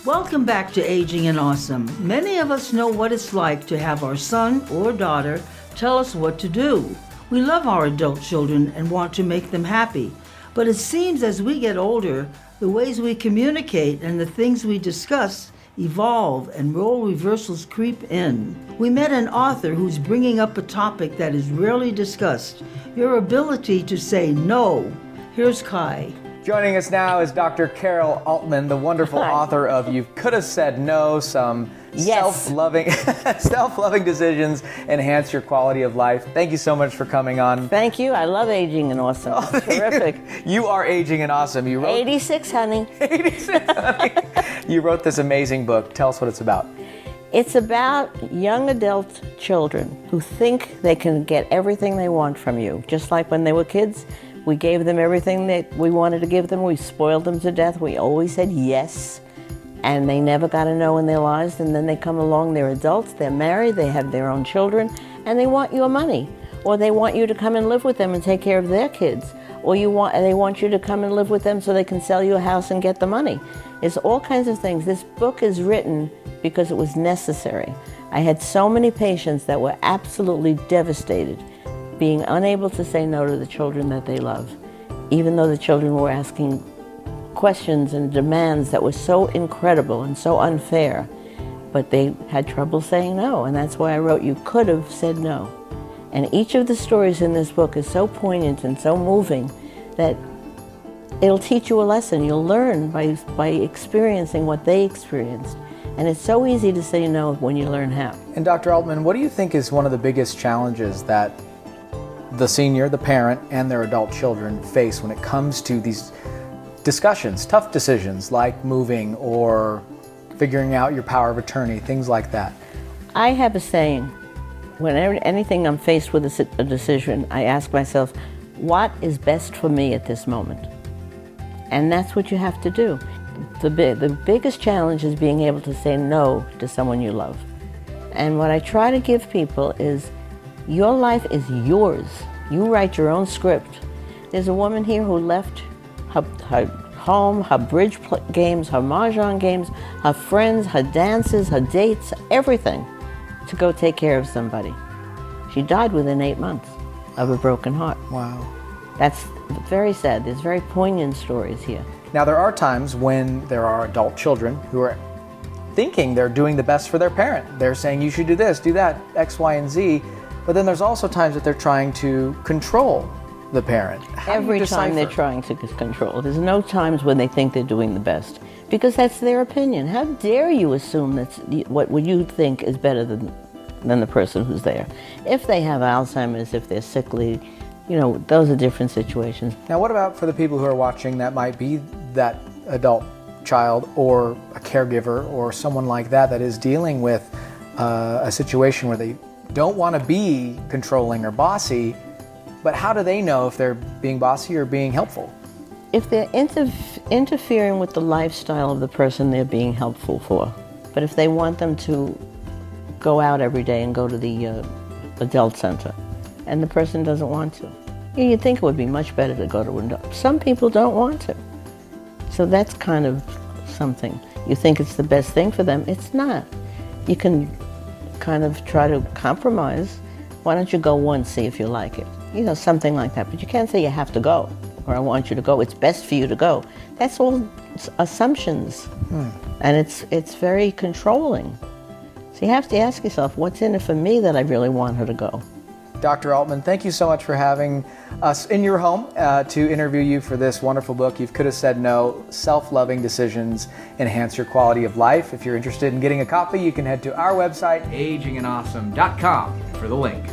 Welcome back to Aging and Awesome. Many of us know what it's like to have our son or daughter tell us what to do. We love our adult children and want to make them happy. But it seems as we get older, the ways we communicate and the things we discuss evolve and role reversals creep in. We met an author who's bringing up a topic that is rarely discussed, your ability to say no. Here's Kai. Joining us now is Dr. Carole Altman, the wonderful author of You Could Have Said No, some self-loving decisions enhance your quality of life. Thank you so much for coming on. Thank you. I love Aging and Awesome. It's terrific. You are aging and awesome. You wrote 86, honey. 86, honey. You wrote this amazing book. Tell us what it's about. It's about young adult children who think they can get everything they want from you. Just like when they were kids, we gave them everything that we wanted to give them. We spoiled them to death. We always said yes. And they never got a no in their lives. And then they come along, they're adults, they're married, they have their own children, and they want your money. Or they want you to come and live with them and take care of their kids. Or they want you to come and live with them so they can sell you a house and get the money. It's all kinds of things. This book is written because it was necessary. I had so many patients that were absolutely devastated, being unable to say no to the children that they love, even though the children were asking questions and demands that were so incredible and so unfair, but they had trouble saying no, and that's why I wrote You Could Have Said No. And each of the stories in this book is so poignant and so moving that it'll teach you a lesson. You'll learn by experiencing what they experienced. And it's so easy to say no when you learn how. And Dr. Altman, what do you think is one of the biggest challenges that the senior, the parent, and their adult children face when it comes to these discussions, tough decisions like moving or figuring out your power of attorney, things like that? I have a saying, whenever anything I'm faced with a decision, I ask myself, what is best for me at this moment? And that's what you have to do. The biggest challenge is being able to say no to someone you love. And what I try to give people is, your life is yours. You write your own script. There's a woman here who left her home, her bridge games, her mahjong games, her friends, her dances, her dates, everything, to go take care of somebody. She died within 8 months of a broken heart. Wow. That's very sad. There's very poignant stories here. Now, there are times when there are adult children who are thinking they're doing the best for their parent. They're saying, you should do this, do that, X, Y, and Z. But then there's also times that they're trying to control the parent. Every time they're trying to control. There's no times when they think they're doing the best, because that's their opinion. How dare you assume that what you think is better than the person who's there? If they have Alzheimer's, if they're sickly, those are different situations. Now, what about for the people who are watching that might be that adult child or a caregiver or someone like that is dealing with a situation where they don't want to be controlling or bossy, but how do they know if they're being bossy or being helpful? If they're interfering with the lifestyle of the person they're being helpful for, but if they want them to go out every day and go to the adult center, and the person doesn't want to, you'd think it would be much better to go to an adult. Some people don't want to. So that's kind of something. You think it's the best thing for them. It's not. You can kind of try to compromise. Why don't you go once, see if you like it? Something like that. But you can't say you have to go, or I want you to go. It's best for you to go. That's all assumptions. And it's very controlling. So you have to ask yourself, what's in it for me that I really want her to go? Dr. Altman, thank you so much for having us in your home to interview you for this wonderful book, You Could Have Said No, Self-Loving Decisions Enhance Your Quality of Life. If you're interested in getting a copy, you can head to our website, agingandawesome.com, for the link.